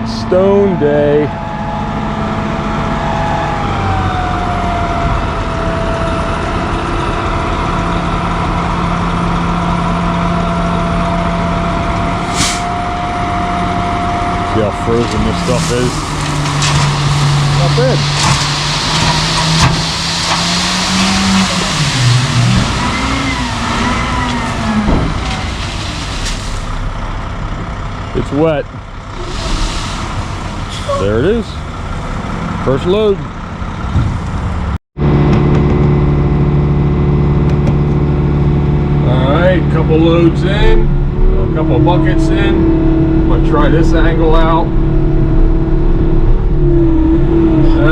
It's stone day. See how frozen this stuff is? Not bad. It's wet. There it is. First load. Alright, couple loads in, a couple buckets in. I'm gonna try this angle out.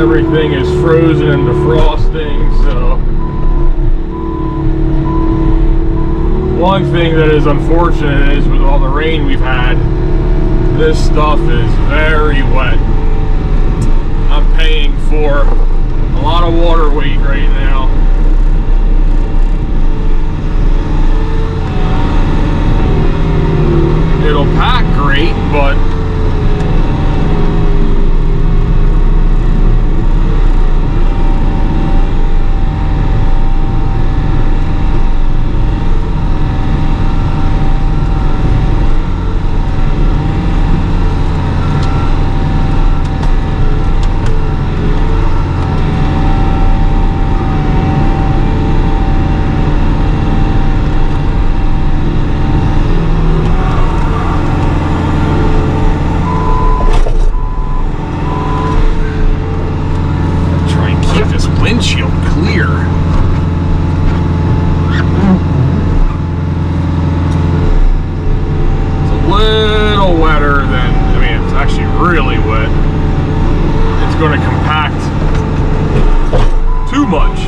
Everything is frozen and defrosting, so one thing that is unfortunate is with all the rain we've had, this stuff is very wet. I'm paying for a lot of water weight right now. It'll pack great, but windshield clear. It's a little wetter than, I mean, it's actually really wet. It's going to compact too much.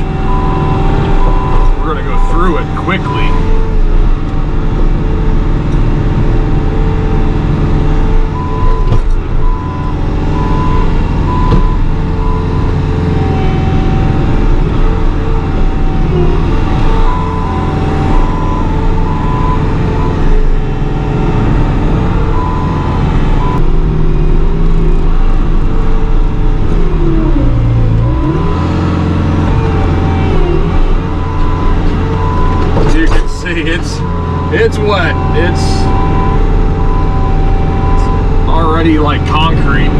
We're going to go through it quickly. It's wet. It's already like concrete.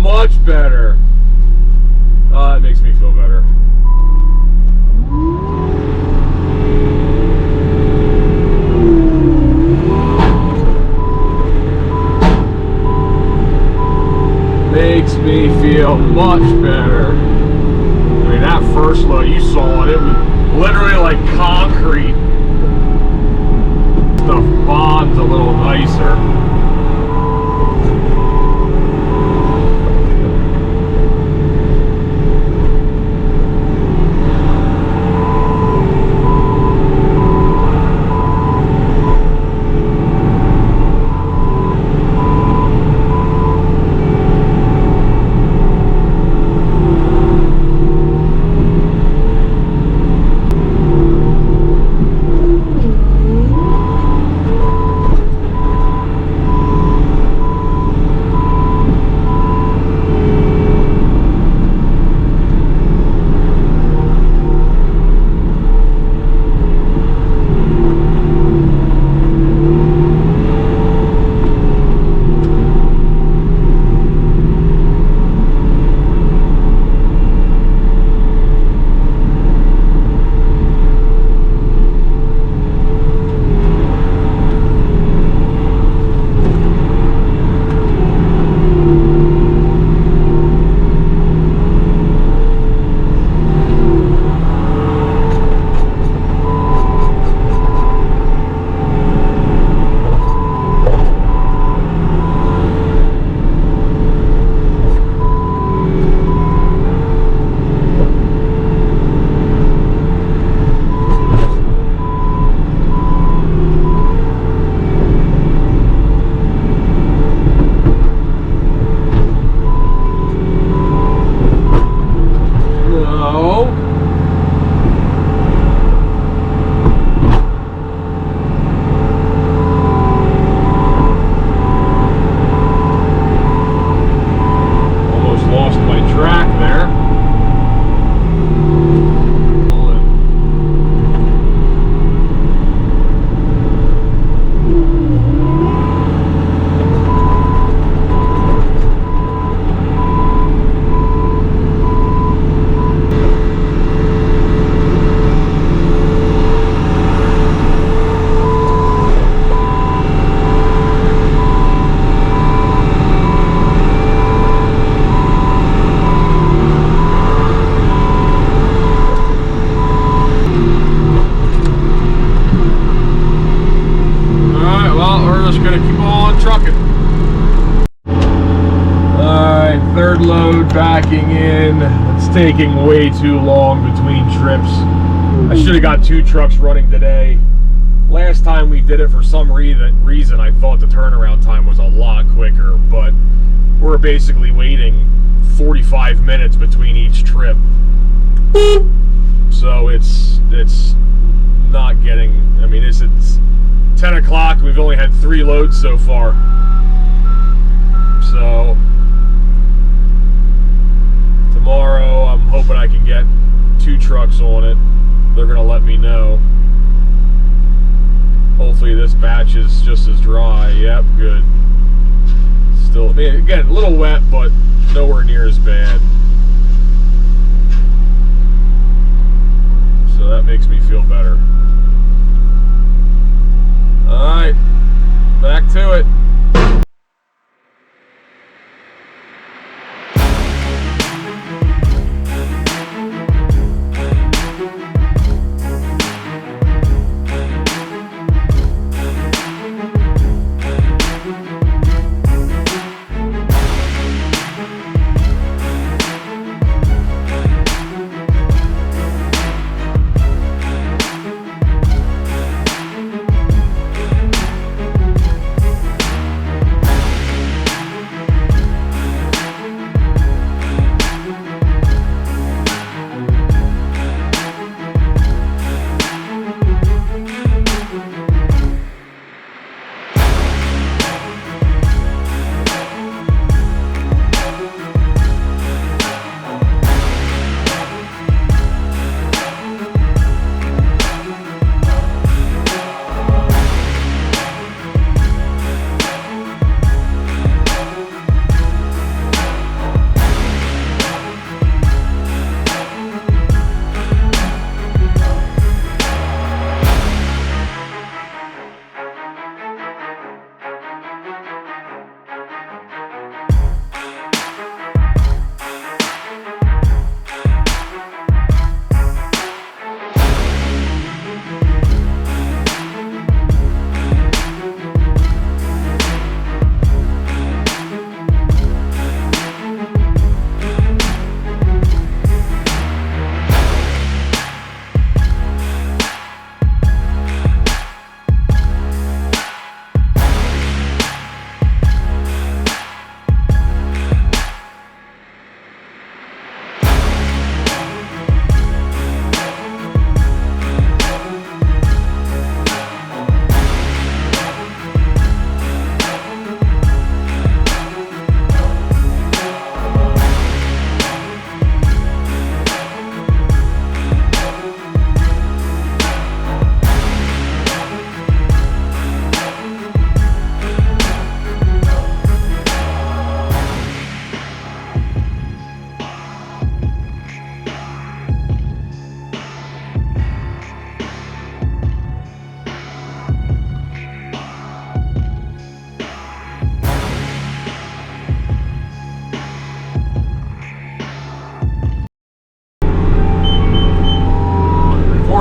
much better. That makes me feel better. Makes me feel much better. I mean, that first load, you saw it. It was literally like concrete. The bond's a little nicer. Backing in. It's taking way too long between trips. I should have got 2 trucks running today. Last time we did it, for some reason I thought the turnaround time was a lot quicker, but we're basically waiting 45 minutes between each trip. So it's not getting, I mean, it's 10 o'clock. We've only had 3 loads so far. So tomorrow, I'm hoping I can get 2 trucks on it. They're going to let me know. Hopefully this batch is just as dry. Yep, good. Still, I mean, again, a little wet, but nowhere near as bad. So that makes me feel better. Alright, back to it.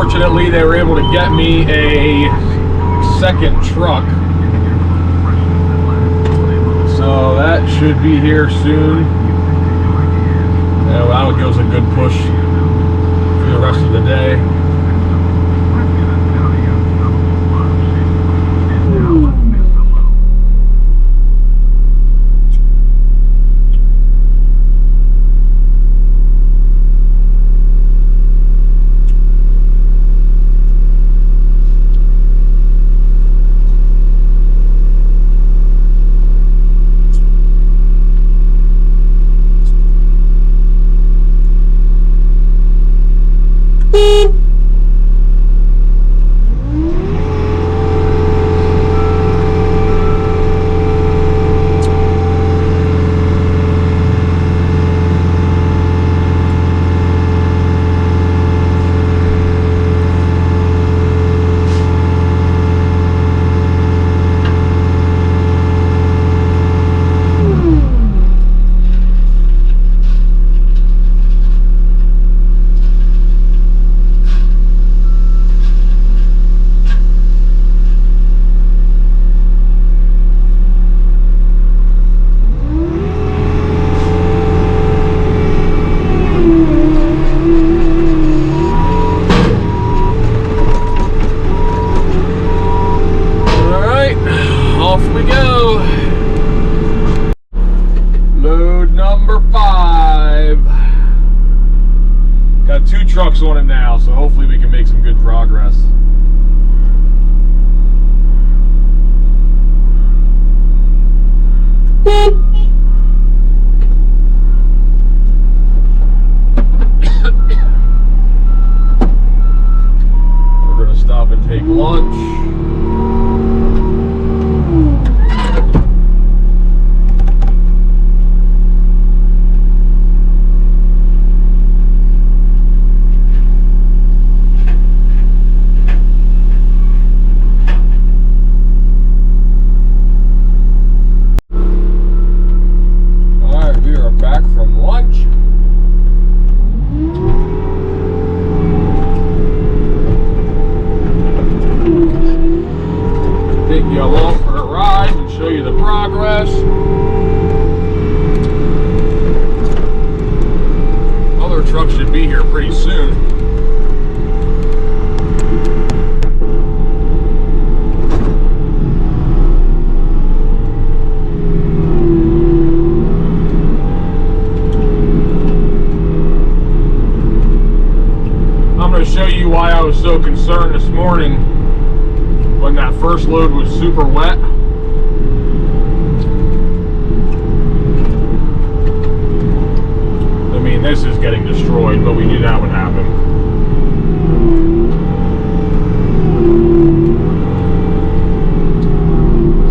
Fortunately, they were able to get me a second truck. So that should be here soon. Yeah, well, that gives a good push for the rest of the day. Trucks on it now, so hopefully we can make some good progress. We're gonna stop and take lunch. Other trucks should be here pretty soon. I'm going to show you why I was so concerned this morning when that first load was super wet. This is getting destroyed, but we knew that would happen.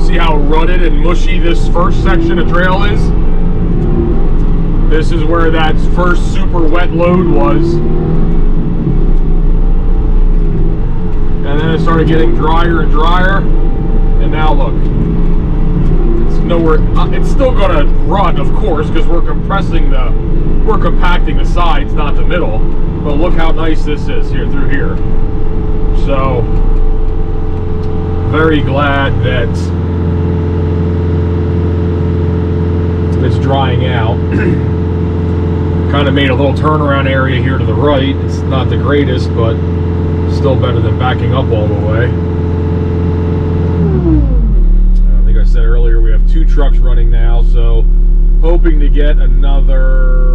See how rutted and mushy this first section of trail is? This is where that first super wet load was. And then it started getting drier and drier. And now look. It's nowhere. It's still gonna rut, of course, because we're compacting the sides, not the middle. But look how nice this is here through here. So very glad that it's drying out. Kind of made a little turnaround area here to the right. It's not the greatest, but still better than backing up all the way. I think I said earlier we have 2 trucks running now, so hoping to get another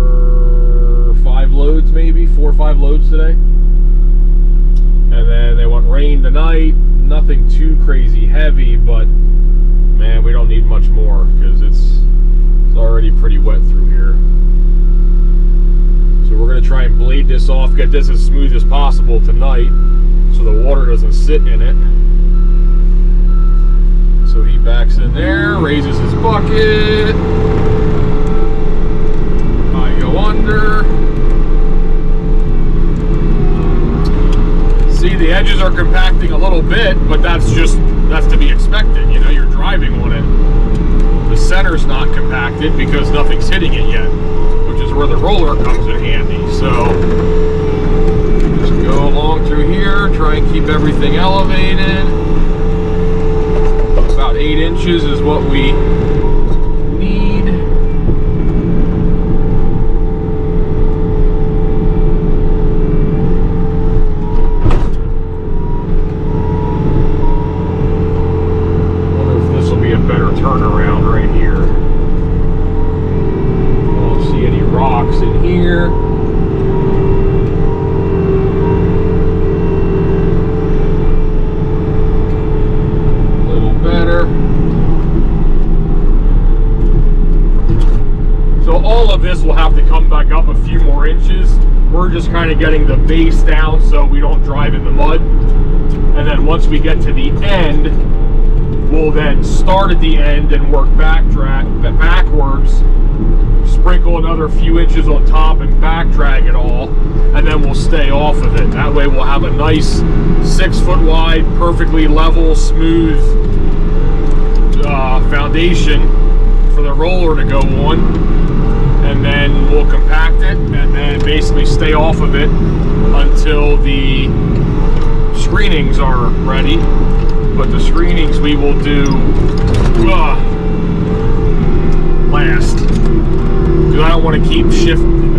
5 loads, maybe 4 or 5 loads today. And then they want rain tonight. Nothing too crazy heavy, but man, we don't need much more because it's already pretty wet through here. So we're going to try and blade this off, get this as smooth as possible tonight so the water doesn't sit in it. So he backs in there, raises his bucket. I go under. See, the edges are compacting a little bit, but that's to be expected. You know, you're driving on it. The center's not compacted because nothing's hitting it yet, which is where the roller comes in handy. So just go along through here, try and keep everything elevated. About 8 inches is what we need. Wonder if this will be a better turnaround right here. I don't see any rocks in here. This will have to come back up a few more inches. We're just kind of getting the base down so we don't drive in the mud. And then once we get to the end, we'll then start at the end and work backwards, sprinkle another few inches on top and back drag it all, and then we'll stay off of it. That way we'll have a nice 6 foot wide, perfectly level, smooth foundation for the roller to go on. And then we'll compact it and then basically stay off of it until the screenings are ready. But the screenings we will do last, because I don't want to keep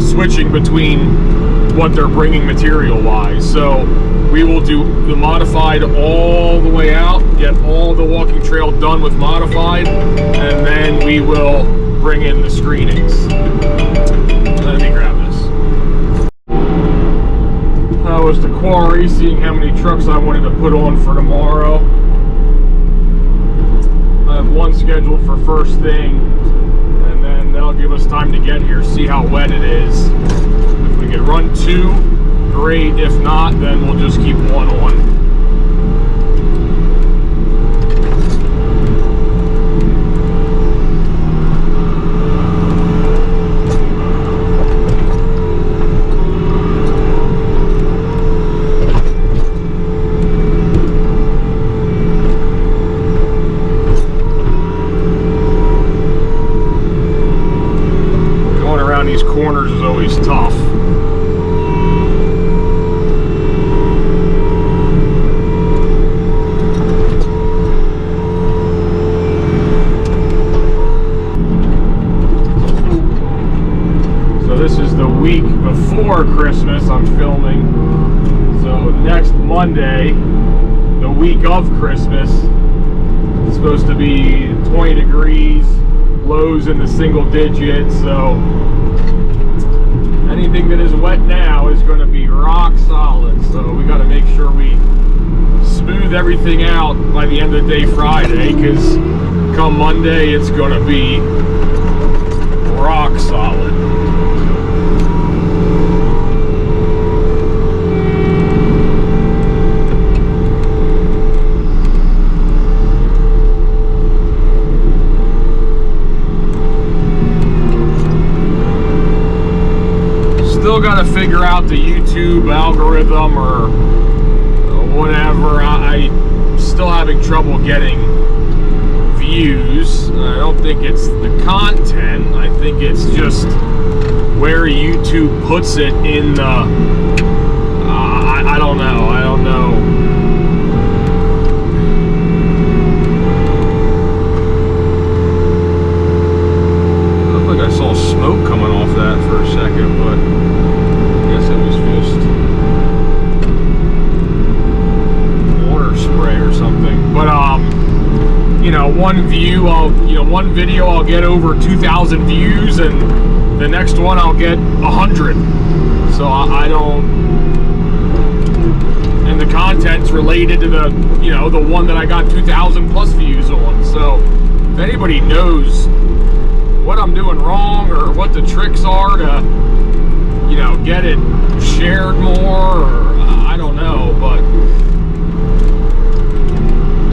switching between what they're bringing material wise. So we will do the modified all the way out, get all the walking trail done with modified, and then we will bring in the screenings. Let me grab this. I was to quarry, seeing how many trucks I wanted to put on for tomorrow. I have one scheduled for first thing, and then that'll give us time to get here, see how wet it is. If we can run 2, great. If not, then we'll just keep one on. These corners is always tough. So this is the week before Christmas I'm filming. So next Monday, the week of Christmas, it's supposed to be 20 degrees, lows in the single digits, so anything that is wet now is going to be rock solid. So we got to make sure we smooth everything out by the end of the day Friday, because come Monday it's going to be rock solid. Still got to figure out the YouTube algorithm or whatever. I'm still having trouble getting views. I don't think it's the content. I think it's just where YouTube puts it in the... I don't know. I don't know. Looked like I saw smoke coming off that for a second, but I guess it was just water spray or something. But you know, one video I'll get over 2,000 views, and the next one I'll get 100. So I don't, and the content's related to the, you know, the one that I got 2,000 plus views on. So if anybody knows what I'm doing wrong or what the tricks are to, you know, get it shared more, or I don't know, but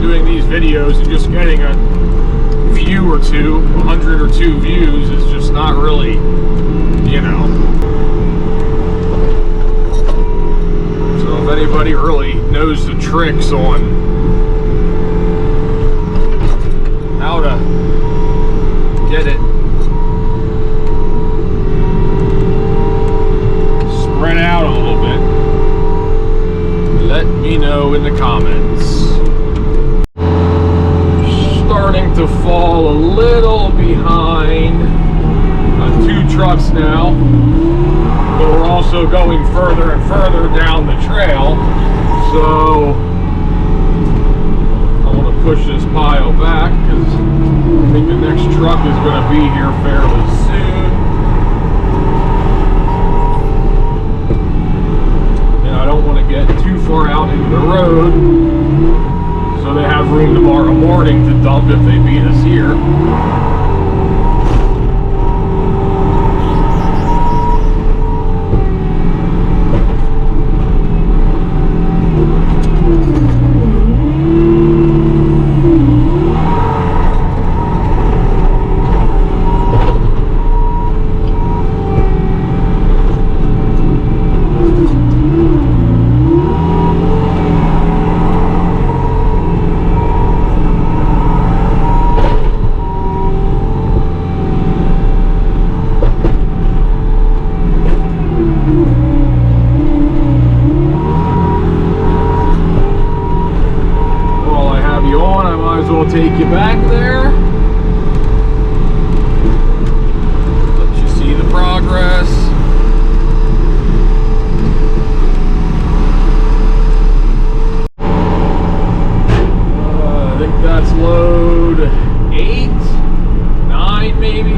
doing these videos and just getting a view or two, 100 or 2 views is just not really, you know. So if anybody really knows the tricks on how to get it spread out a little bit. me know in the comments. Starting to fall a little behind on 2 trucks now, but we're also going further and further down the trail, so I want to push this pile back because I think the next truck is going to be here fairly soon. And I don't want to get too far out into the road so they have room tomorrow morning to dump if they beat us here. Take you back there. Let you see the progress. I think that's load 8, 9 maybe.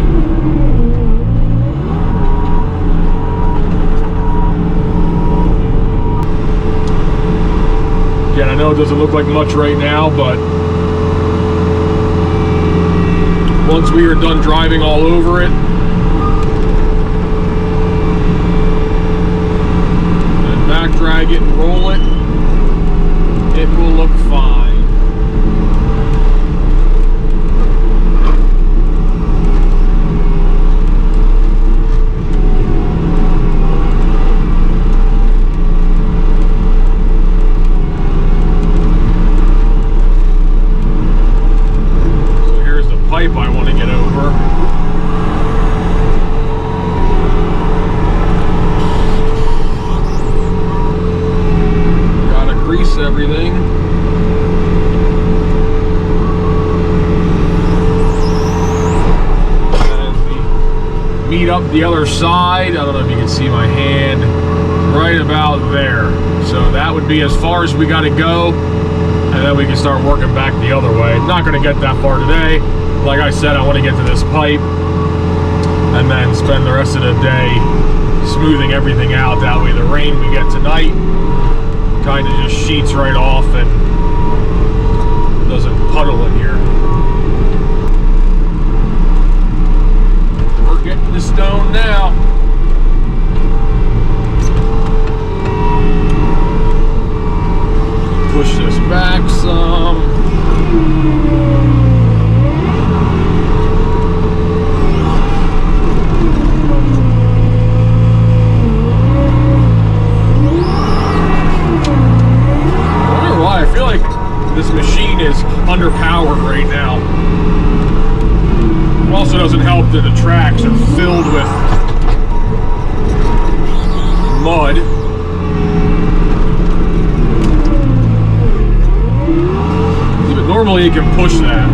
Again, I know it doesn't look like much right now, but once we are done driving all over it, and back drag it and roll it, it will look fine. Pipe I want to get over. Gotta grease everything. As we meet up the other side, I don't know if you can see my hand, right about there. So that would be as far as we gotta go, and then we can start working back the other way. Not gonna get that far today. Like I said, I want to get to this pipe and then spend the rest of the day smoothing everything out. That way the rain we get tonight kind of just sheets right off and doesn't puddle in here. We're getting the stone now. Push this back some. This machine is underpowered right now. It also doesn't help that the tracks are filled with mud. But normally you can push that.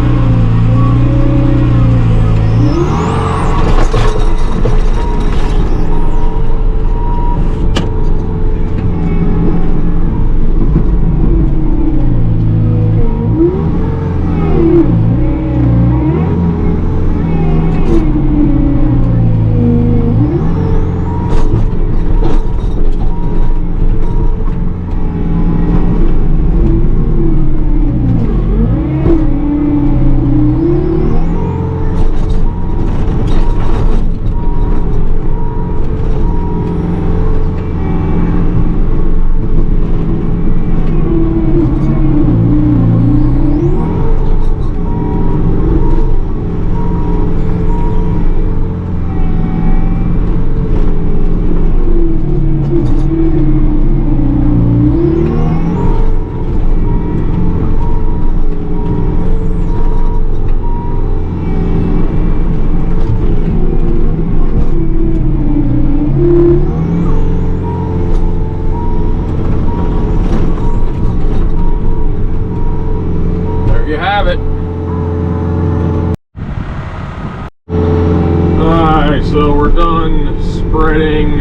done spreading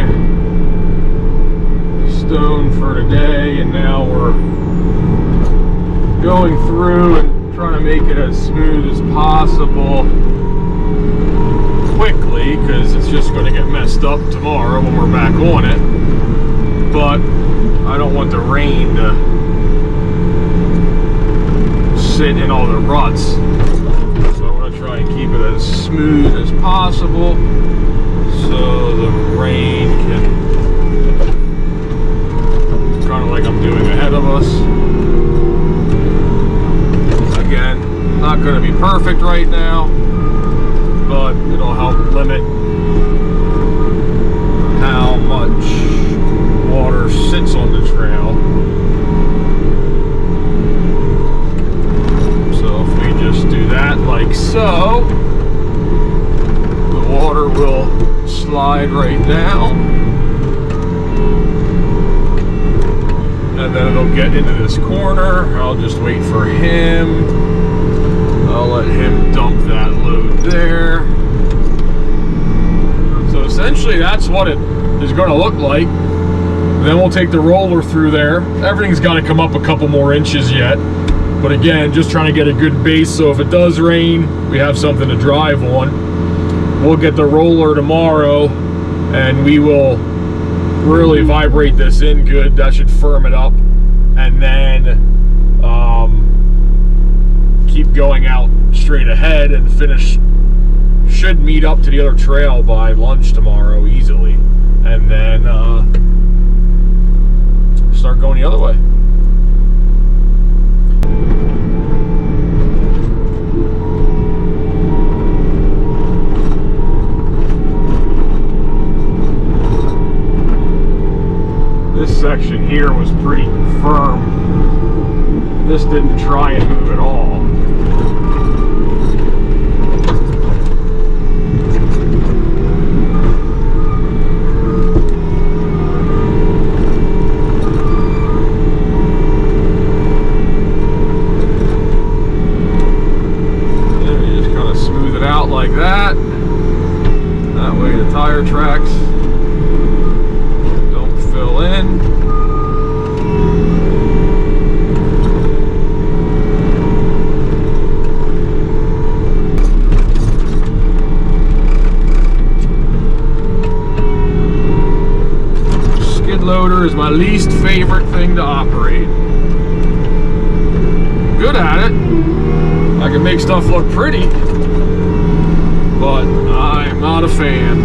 stone for today, and now we're going through and trying to make it as smooth as possible quickly, because it's just going to get messed up tomorrow when we're back on it. But I don't want the rain to sit in all the ruts, so I want to try and keep it as smooth as possible so the rain can, kind of like I'm doing ahead of us. Again, not going to be perfect right now, but it'll help limit how much water sits on the trail. So if we just do that like so, the water will slide right down, and then it'll get into this corner. I'll just wait for him. I'll let him dump that load there. So essentially that's what it is going to look like. Then we'll take the roller through there. Everything's got to come up a couple more inches yet. But again, just trying to get a good base, so if it does rain, we have something to drive on. We'll get the roller tomorrow, and we will really vibrate this in good. That should firm it up. And then keep going out straight ahead and finish. Should meet up to the other trail by lunch tomorrow easily. And then start going the other way. This section here was pretty firm. This didn't try and move at all. Like that. That way the tire tracks don't fill in. Skid loader is my least favorite thing to operate. Good at it. I can make stuff look pretty, but I'm not a fan.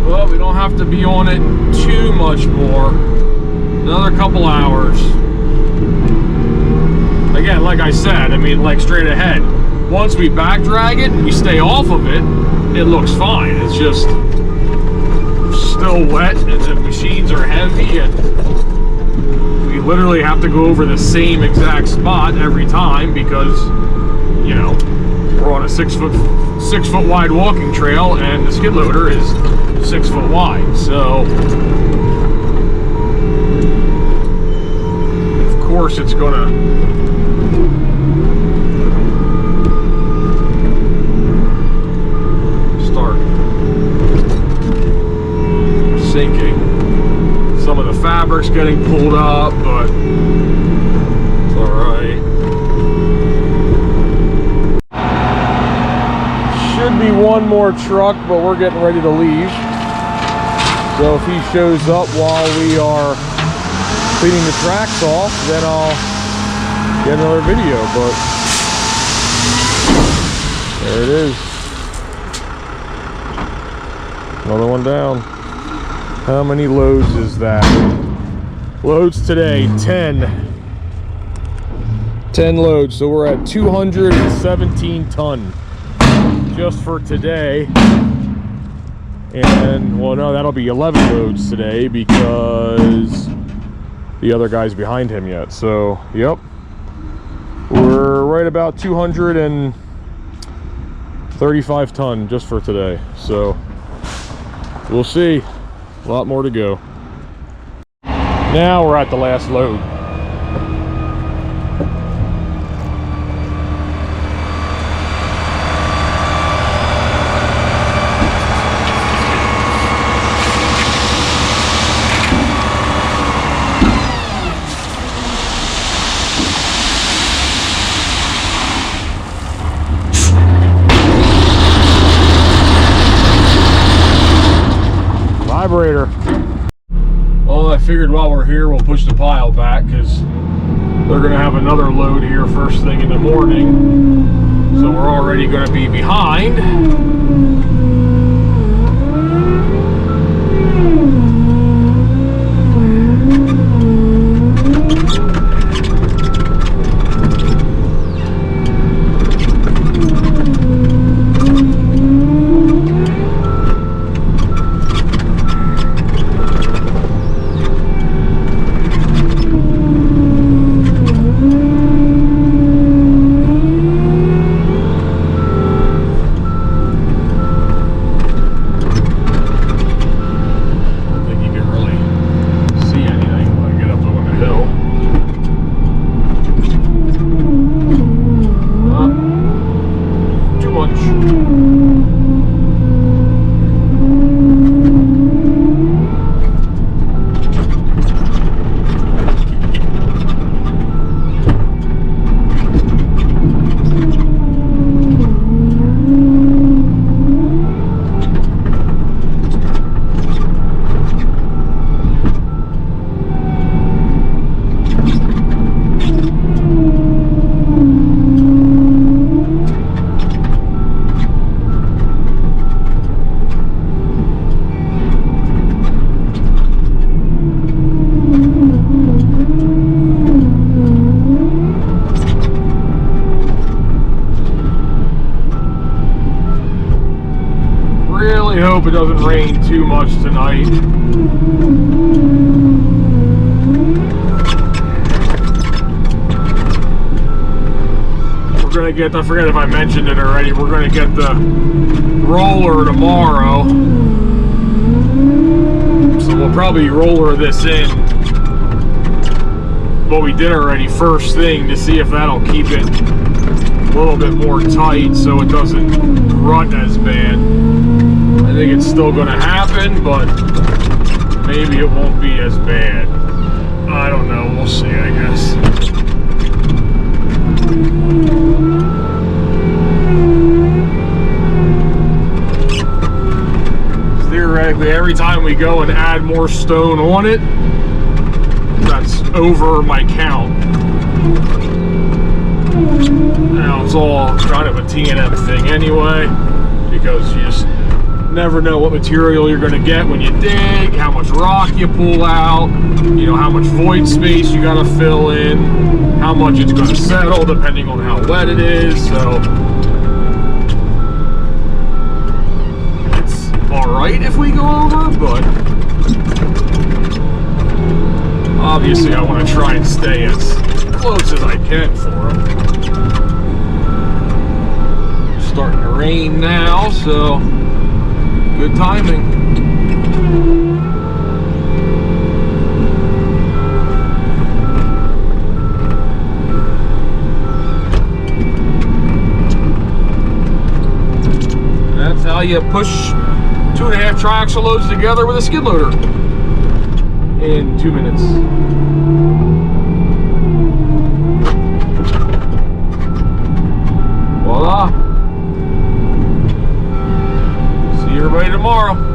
Well, we don't have to be on it too much more. Another couple hours. Again, like I said, I mean, like straight ahead. Once we back drag it, we stay off of it, it looks fine. It's just still wet, and the machines are heavy, and we literally have to go over the same exact spot every time because, you know, we're on a 6 foot wide walking trail, and the skid loader is 6 foot wide. So of course it's gonna start sinking. Some of the fabric's getting pulled up, but it's alright. Should be one more truck, but we're getting ready to leave. So if he shows up while we are cleaning the tracks off, then I'll get another video, but there it is. Another one down. How many loads is that? Loads today, 10 loads, so we're at 217 ton just for today. And well, no, that'll be 11 loads today because the other guy's behind him yet. So yep, we're right about 235 ton just for today. So we'll see. A lot more to go. Now we're at the last load. carburetor. Well, I figured while we're here, we'll push the pile back because they're going to have another load here first thing in the morning. So we're already going to be behind. Hope it doesn't rain too much tonight. We're gonna get, I forget if I mentioned it already, we're gonna get the roller tomorrow. So we'll probably roller this in. What we did already first thing to see if that'll keep it a little bit more tight so it doesn't run as bad. I think it's still going to happen, but maybe it won't be as bad. I don't know. We'll see, I guess. Theoretically, every time we go and add more stone on it, that's over my count. Now, it's all kind of a T&M thing anyway, because you just never know what material you're going to get when you dig, how much rock you pull out, you know, how much void space you got to fill in, how much it's going to settle depending on how wet it is. So it's alright if we go over, but obviously I want to try and stay as close as I can for them. It's starting to rain now, so good timing. That's how you push 2.5 triaxle loads together with a skid loader in 2 minutes. Voila. See everybody tomorrow.